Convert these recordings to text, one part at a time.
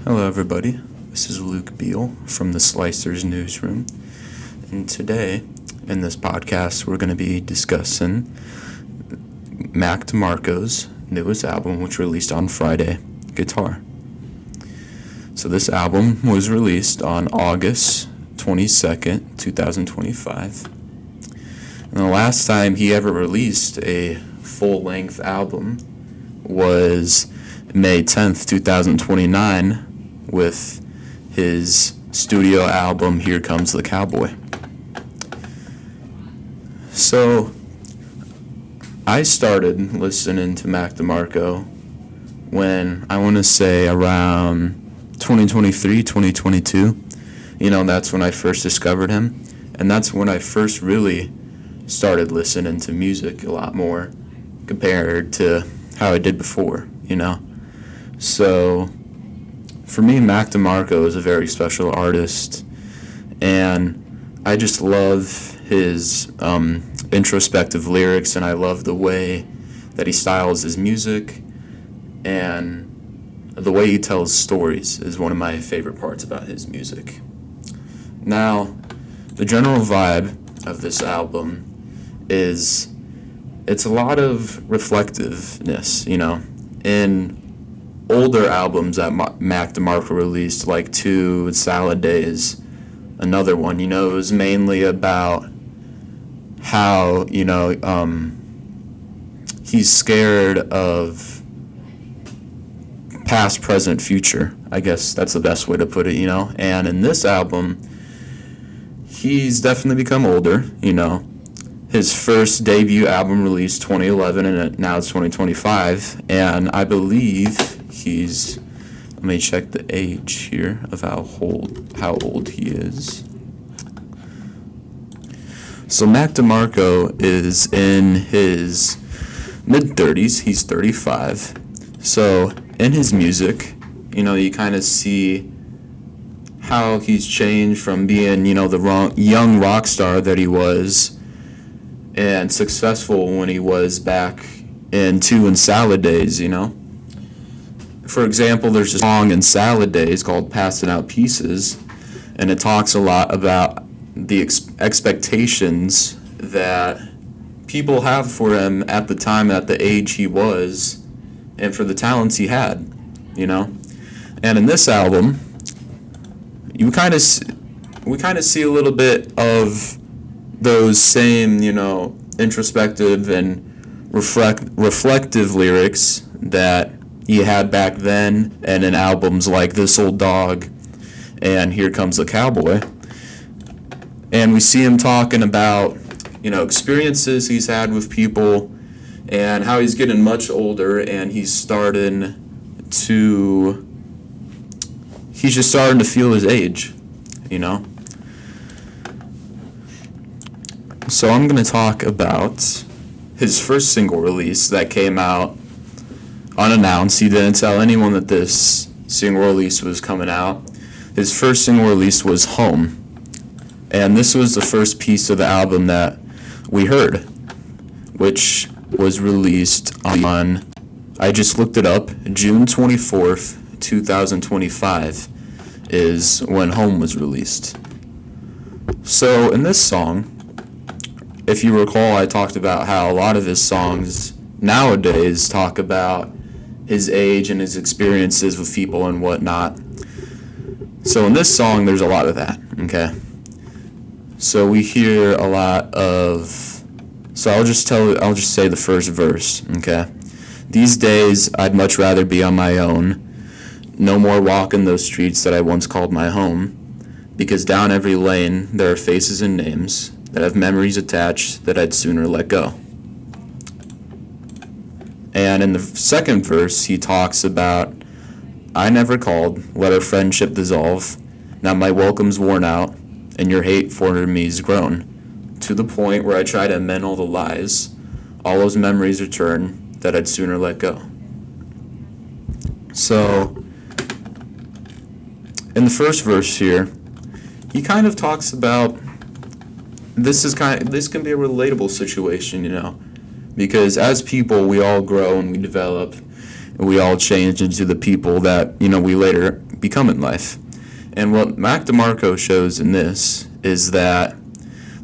Hello everybody, this is Luke Beal from the Slicers Newsroom, and today in this podcast we're going to be discussing DeMarco's newest album, which released on Friday, Guitar. So this album was released on August 22nd, 2025, and the last time he ever released a full-length album was May 10th, 2029, with his studio album, Here Comes the Cowboy. So, I started listening to Mac DeMarco when, I want to say, around 2023, 2022. That's when I first discovered him, and that's when I first really started listening to music a lot more compared to how I did before, So, for me, Mac DeMarco is a very special artist, and I just love his introspective lyrics, and I love the way that he styles his music, and the way he tells stories is one of my favorite parts about his music. Now, the general vibe of this album is it's a lot of reflectiveness, in older albums that Mac DeMarco released, like Two, Salad Days, another one, it was mainly about how, he's scared of past, present, future. I guess that's the best way to put it, And in this album, he's definitely become older, His first debut album released 2011, and now it's 2025, and I believe let me check the age here of how old he is. So Mac DeMarco is in his mid-30s. He's 35. So in his music, you kind of see how he's changed from being, the young rock star that he was and successful when he was back in Two and Salad Days, For example, there's a song in Salad Days called Passing Out Pieces, and it talks a lot about the expectations that people have for him at the time, at the age he was, and for the talents he had, And in this album, we kind of see a little bit of those same, introspective and reflective lyrics that he had back then, and in albums like This Old Dog and Here Comes the Cowboy. And we see him talking about, experiences he's had with people and how he's getting much older, and he's just starting to feel his age, So I'm going to talk about his first single release that came out unannounced. He didn't tell anyone that this single release was coming out. His first single release was Home, and this was the first piece of the album that we heard, which was released on, I just looked it up, June 24th, 2025 is when Home was released. So in this song, if you recall, I talked about how a lot of his songs nowadays talk about his age and his experiences with people and whatnot. So in this song, there's a lot of that, okay? So we hear a lot of, I'll just say the first verse, okay? These days, I'd much rather be on my own. No more walking those streets that I once called my home. Because down every lane, there are faces and names that have memories attached that I'd sooner let go. And in the second verse, he talks about, I never called, let our friendship dissolve. Now my welcome's worn out, and your hate for me's grown, to the point where I try to amend all the lies. All those memories return that I'd sooner let go. So, in the first verse here, he kind of talks about this can be a relatable situation, because as people, we all grow and we develop, and we all change into the people that, we later become in life. And what Mac DeMarco shows in this is that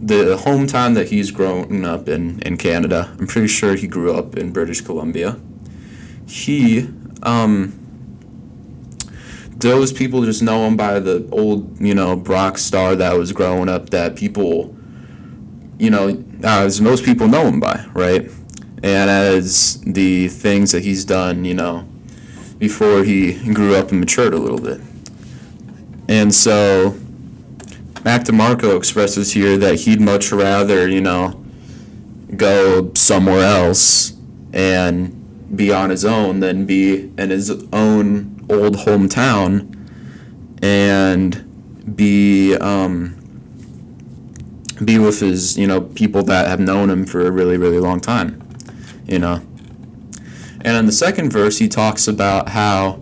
the hometown that he's grown up in Canada, I'm pretty sure he grew up in British Columbia. Those people just know him by the old, rock star that was growing up that people, as most people know him by, right? And as the things that he's done, before he grew up and matured a little bit. And so Mac DeMarco expresses here that he'd much rather, go somewhere else and be on his own than be in his own old hometown and be with his, people that have known him for a really, really long time, And in the second verse, he talks about how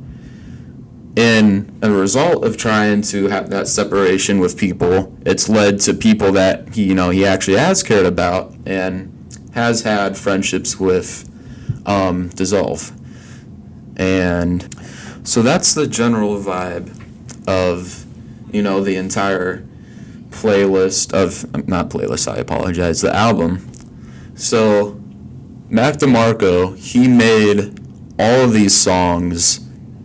in a result of trying to have that separation with people, it's led to people that he actually has cared about and has had friendships with dissolve. And so that's the general vibe of, the entire the album. So Mac DeMarco, he made all of these songs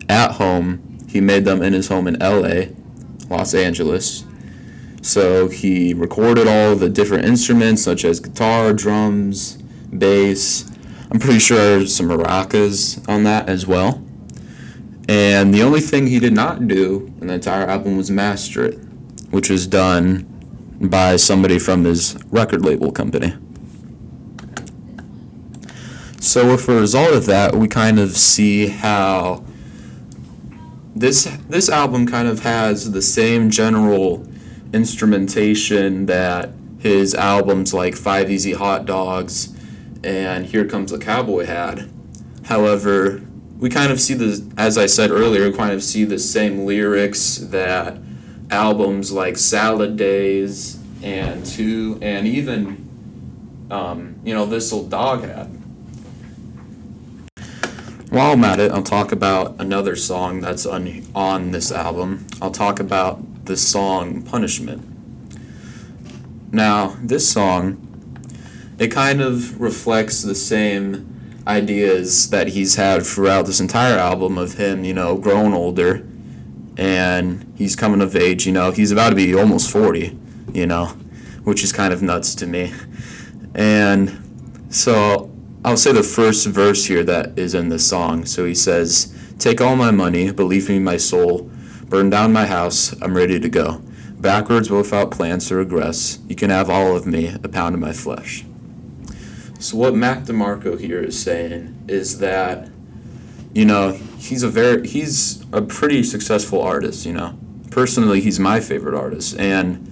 at home. He made them in his home in LA, Los Angeles. So he recorded all the different instruments such as guitar, drums, bass. I'm pretty sure there's some maracas on that as well. And the only thing he did not do in the entire album was master it, which was done by somebody from his record label company. So with a result of that, we kind of see how this album kind of has the same general instrumentation that his albums like 5 Easy Hot Dogs and Here Comes a Cowboy had. However, we kind of see as I said earlier, we kind of see the same lyrics that albums like Salad Days and even This Old Dog had. While I'm at it, I'll talk about another song that's on this album. I'll talk about the song Punishment. Now, this song, it kind of reflects the same ideas that he's had throughout this entire album of him, growing older, and he's coming of age, he's about to be almost 40, which is kind of nuts to me. And so I'll say the first verse here that is in this song. So he says, "Take all my money, but leave me my soul. Burn down my house, I'm ready to go. Backwards without plans to regress. You can have all of me, a pound of my flesh." So what Mac DeMarco here is saying is that, he's a pretty successful artist, Personally, he's my favorite artist. And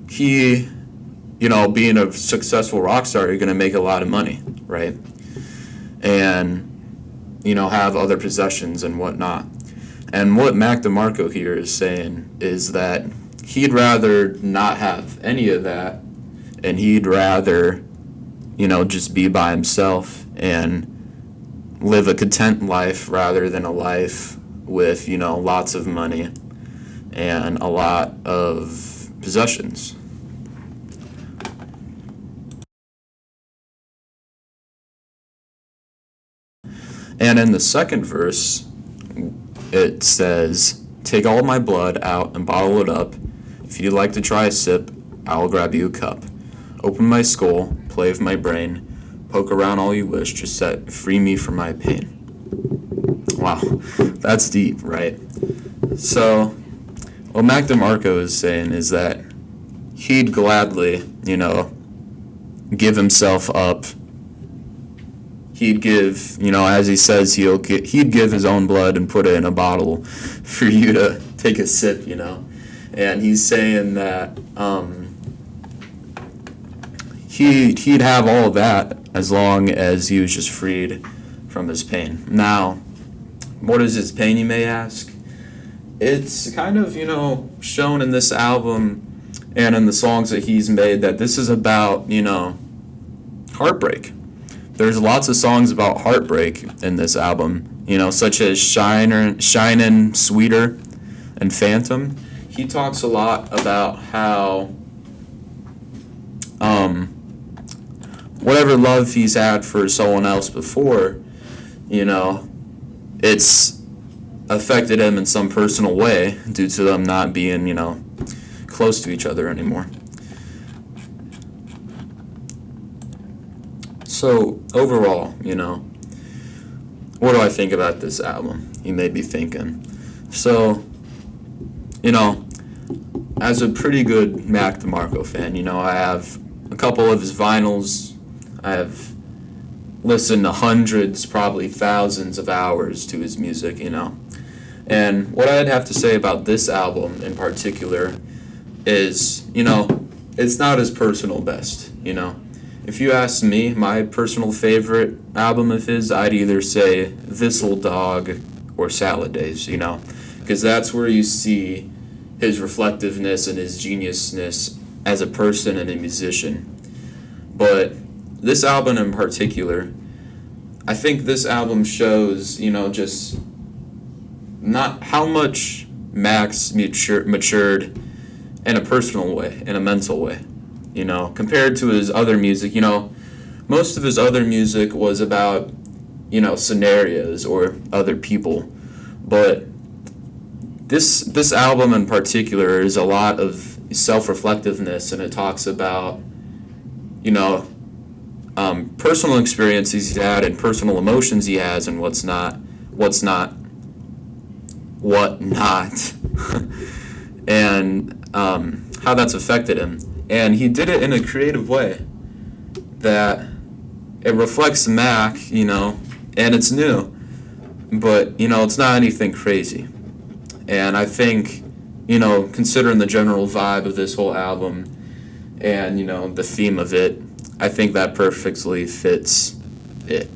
he, being a successful rock star, you're going to make a lot of money, right? And, have other possessions and whatnot. And what Mac DeMarco here is saying is that he'd rather not have any of that, and he'd rather, just be by himself and live a content life rather than a life with, lots of money and a lot of possessions. And in the second verse, it says, "Take all my blood out and bottle it up. If you'd like to try a sip, I'll grab you a cup. Open my skull, play with my brain, poke around all you wish, just free me from my pain." Wow, that's deep, right? So, what Mac DeMarco is saying is that he'd gladly, give himself up. He'd give, as he says, he'd give his own blood and put it in a bottle for you to take a sip, And he's saying that he'd have all of that as long as he was just freed from his pain. Now, what is his pain, you may ask? It's kind of, shown in this album and in the songs that he's made that this is about, heartbreak. there's lots of songs about heartbreak in this album, such as Shinin', Sweeter, and Phantom. He talks a lot about how whatever love he's had for someone else before, it's affected him in some personal way due to them not being, close to each other anymore. So, overall, what do I think about this album? You may be thinking. So, as a pretty good Mac DeMarco fan, I have a couple of his vinyls. I have listened to hundreds, probably thousands of hours to his music, And what I'd have to say about this album in particular is, it's not his personal best, If you ask me, my personal favorite album of his, I'd either say This Old Dog or Salad Days, because that's where you see his reflectiveness and his geniusness as a person and a musician. But this album in particular, I think this album shows, just not how much Max matured in a personal way, in a mental way, compared to his other music. Most of his other music was about, scenarios or other people, but this album in particular is a lot of self-reflectiveness, and it talks about, personal experiences he's had and personal emotions he has and what's not, and how that's affected him. And he did it in a creative way that it reflects Mac, and it's new, but, it's not anything crazy. And I think, considering the general vibe of this whole album and, the theme of it, I think that perfectly fits it.